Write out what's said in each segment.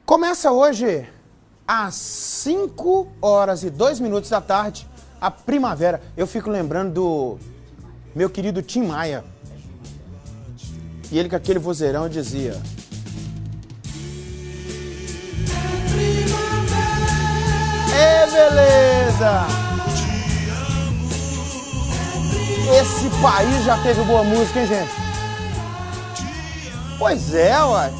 Começa hoje, às 5 horas e 2 minutos da tarde, a primavera. Eu fico lembrando do meu querido Tim Maia. E ele com aquele vozeirão dizia... É beleza! Esse país já teve boa música, hein, gente? Pois é, uai.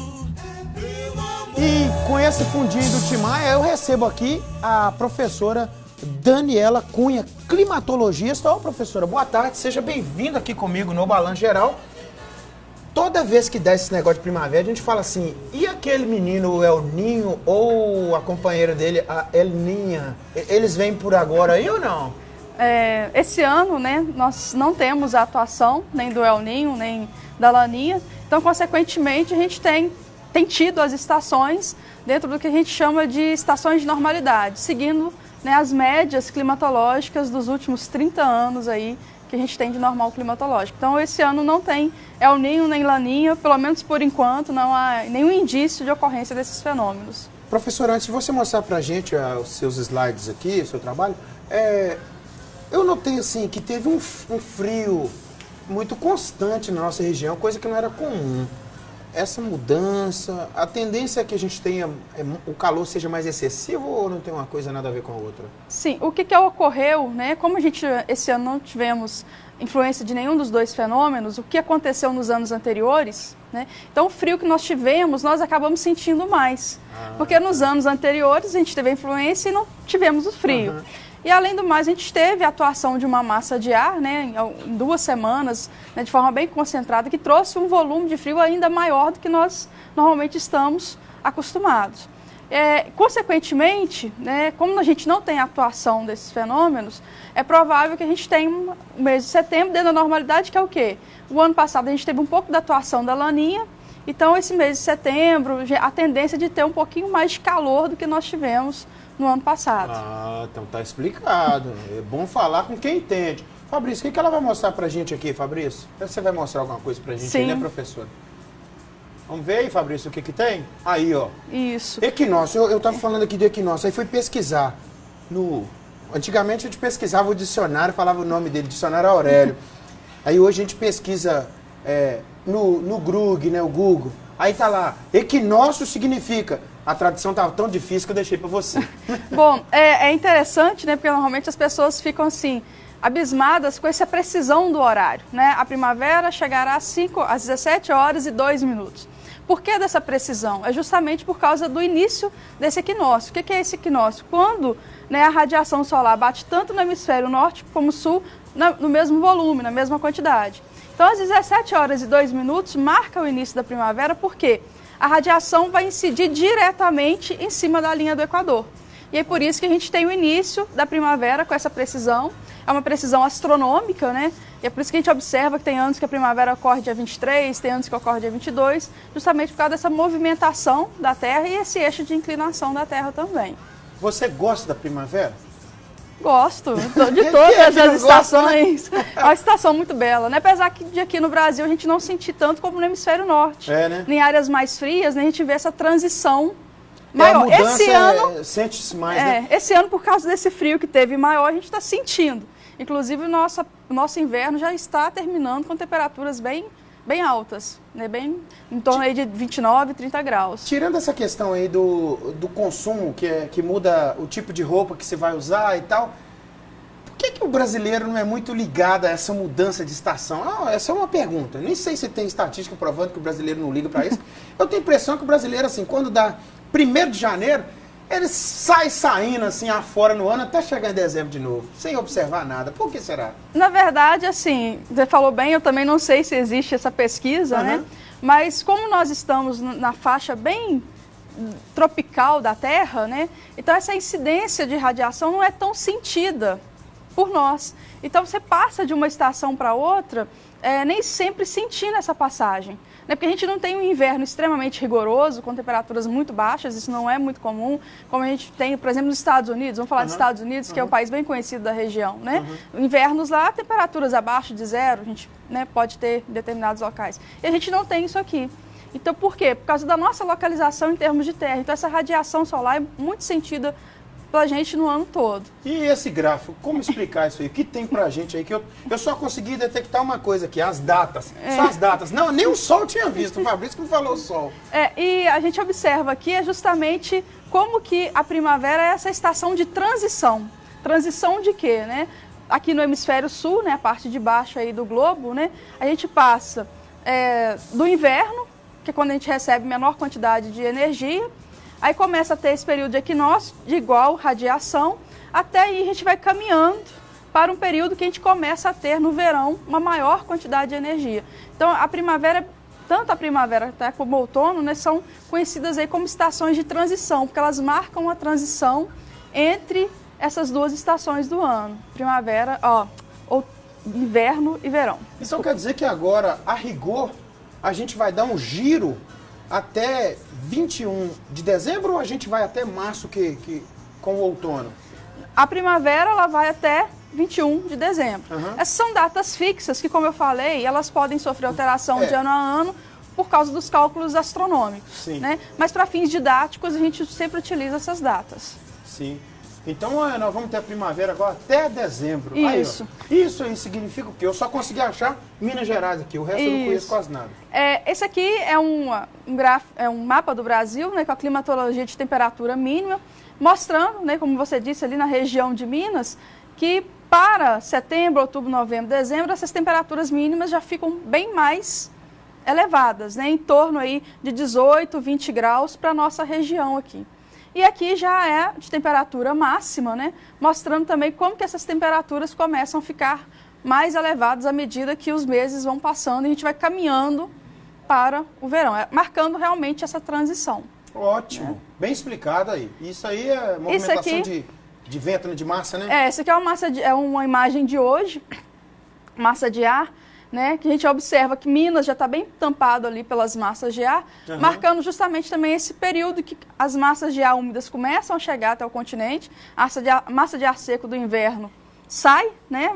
E com esse fundinho do Tim Maia, eu recebo aqui a professora Daniela Cunha, climatologista. Ô, professora, boa tarde, seja bem-vinda aqui comigo no Balanço Geral. Toda vez que dá esse negócio de primavera, a gente fala assim, e aquele menino, o El Ninho, ou a companheira dele, a El Ninha, eles vêm por agora aí ou não? Esse ano, né, nós não temos a atuação nem do El Ninho, nem da Laninha, então, consequentemente, a gente tem tido as estações dentro do que a gente chama de estações de normalidade, seguindo, né, as médias climatológicas dos últimos 30 anos aí, que a gente tem de normal climatológico. Então, esse ano não tem El Ninho nem Laninha, pelo menos por enquanto, não há nenhum indício de ocorrência desses fenômenos. Professora, antes de você mostrar pra gente os seus slides aqui, o seu trabalho, eu notei assim que teve um frio muito constante na nossa região, coisa que não era comum. Essa mudança, a tendência é que a gente tenha, o calor seja mais excessivo ou não tem uma coisa nada a ver com a outra? Sim, o que ocorreu, né, como a gente esse ano não tivemos influência de nenhum dos dois fenômenos, o que aconteceu nos anos anteriores, né, então o frio que nós tivemos, nós acabamos sentindo mais, porque nos anos anteriores a gente teve a influência e não tivemos o frio. E, além do mais, a gente teve a atuação de uma massa de ar, né, em 2 semanas, né, de forma bem concentrada, que trouxe um volume de frio ainda maior do que nós normalmente estamos acostumados. Consequentemente, né, como a gente não tem a atuação desses fenômenos, é provável que a gente tenha um mês de setembro dentro da normalidade, que é o quê? O ano passado a gente teve um pouco da atuação da Laninha, então esse mês de setembro, a tendência de ter um pouquinho mais de calor do que nós tivemos no ano passado. Então tá explicado. É bom falar com quem entende. Fabrício, o que ela vai mostrar pra gente aqui, Fabrício? Você vai mostrar alguma coisa pra gente? Sim. Aí, né, professor? Vamos ver aí, Fabrício, o que tem? Aí, ó. Isso. Equinócio. Eu tava falando aqui do equinócio, aí fui pesquisar. Antigamente a gente pesquisava o dicionário, falava o nome dele, dicionário Aurélio. Aí hoje a gente pesquisa no Grug, né, o Google. Aí tá lá, equinócio significa... A tradução estava tão difícil que eu deixei para você. Bom, é interessante, né? Porque normalmente as pessoas ficam assim, abismadas com essa precisão do horário, né? A primavera chegará às 17 horas e 2 minutos. Por que dessa precisão? É justamente por causa do início desse equinócio. O que é esse equinócio? Quando, né, a radiação solar bate tanto no hemisfério norte como sul, no mesmo volume, na mesma quantidade. Então, às 17 horas e 2 minutos marca o início da primavera, por quê? A radiação vai incidir diretamente em cima da linha do Equador. E é por isso que a gente tem o início da primavera com essa precisão. É uma precisão astronômica, né? E é por isso que a gente observa que tem anos que a primavera ocorre dia 23, tem anos que ocorre dia 22, justamente por causa dessa movimentação da Terra e esse eixo de inclinação da Terra também. Você gosta da primavera? Gosto, de todas as estações. É uma estação muito bela, né? Apesar que de aqui no Brasil a gente não sentir tanto como no hemisfério norte. Né? Em áreas mais frias, né, a gente vê essa transição maior. A mudança esse ano sente-se mais, né? Esse ano, por causa desse frio que teve maior, a gente está sentindo. Inclusive, o nosso inverno já está terminando com temperaturas bem altas, né? Bem em torno aí de 29, 30 graus. Tirando essa questão aí do consumo, que muda o tipo de roupa que você vai usar e tal, por que o brasileiro não é muito ligado a essa mudança de estação? Essa é uma pergunta. Nem sei se tem estatística provando que o brasileiro não liga para isso. Eu tenho a impressão que o brasileiro, assim, quando dá 1º de janeiro, ele sai saindo assim afora no ano até chegar em dezembro de novo, sem observar nada. Por que será? Na verdade, assim, você falou bem, eu também não sei se existe essa pesquisa, né? Mas como nós estamos na faixa bem tropical da Terra, né? Então essa incidência de radiação não é tão sentida por nós. Então você passa de uma estação para outra, nem sempre sentindo essa passagem. Né? Porque a gente não tem um inverno extremamente rigoroso, com temperaturas muito baixas, isso não é muito comum, como a gente tem, por exemplo, nos Estados Unidos. Vamos falar dos Estados Unidos, que é um país bem conhecido da região. Né? Invernos lá, temperaturas abaixo de 0, a gente, né, pode ter em determinados locais. E a gente não tem isso aqui. Então, por quê? Por causa da nossa localização em termos de terra. Então, essa radiação solar é muito sentida pra gente no ano todo. E esse gráfico, como explicar isso aí? O que tem pra gente aí? Que eu só consegui detectar uma coisa aqui, as datas. Só as datas. Não, nem o sol tinha visto, o Fabrício que me falou o sol. E a gente observa aqui é justamente como que a primavera é essa estação de transição. Transição de quê, né? Aqui no hemisfério sul, né, a parte de baixo aí do globo, né, a gente passa do inverno, que é quando a gente recebe menor quantidade de energia. Aí começa a ter esse período de equinócio, de igual radiação, até aí a gente vai caminhando para um período que a gente começa a ter no verão uma maior quantidade de energia. Então a primavera, tanto a primavera até como o outono, né, são conhecidas aí como estações de transição, porque elas marcam a transição entre essas duas estações do ano, primavera, inverno e verão. Então quer dizer que agora, a rigor, a gente vai dar um giro até 21 de dezembro ou a gente vai até março com o outono? A primavera ela vai até 21 de dezembro. Uhum. Essas são datas fixas que, como eu falei, elas podem sofrer alteração de ano a ano por causa dos cálculos astronômicos. Sim. Né? Mas para fins didáticos a gente sempre utiliza essas datas. Sim. Então nós vamos ter a primavera agora até dezembro. Isso. Aí, isso aí significa o quê? Eu só consegui achar Minas Gerais aqui, o resto eu não conheço quase nada. Esse aqui é um mapa do Brasil, né, com a climatologia de temperatura mínima, mostrando, né, como você disse ali na região de Minas, que para setembro, outubro, novembro, dezembro, essas temperaturas mínimas já ficam bem mais elevadas, né, em torno aí de 18, 20 graus para a nossa região aqui. E aqui já é de temperatura máxima, né? Mostrando também como que essas temperaturas começam a ficar mais elevadas à medida que os meses vão passando e a gente vai caminhando para o verão, marcando realmente essa transição. Ótimo, bem explicado aí. Isso aí é movimentação aqui, de vento, né? De massa, né? Essa aqui é uma imagem de hoje, massa de ar, né, que a gente observa que Minas já está bem tampado ali pelas massas de ar, marcando justamente também esse período que as massas de ar úmidas começam a chegar até o continente, a massa de ar seco do inverno sai, né,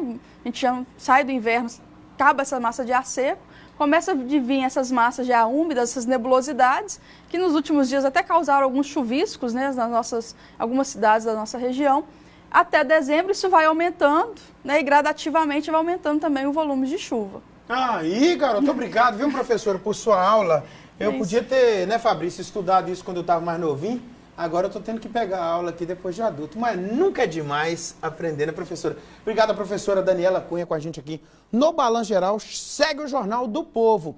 a gente sai do inverno, acaba essa massa de ar seco, começa a vir essas massas de ar úmidas, essas nebulosidades, que nos últimos dias até causaram alguns chuviscos, né, algumas cidades da nossa região. Até dezembro isso vai aumentando, né, e gradativamente vai aumentando também o volume de chuva. Aí, garoto, obrigado, viu, professora, por sua aula. Eu podia ter, né, Fabrício, estudado isso quando eu estava mais novinho. Agora eu estou tendo que pegar a aula aqui depois de adulto. Mas nunca é demais aprender, né, professora? Obrigado, professora Daniela Cunha, com a gente aqui no Balanço Geral. Segue o Jornal do Povo.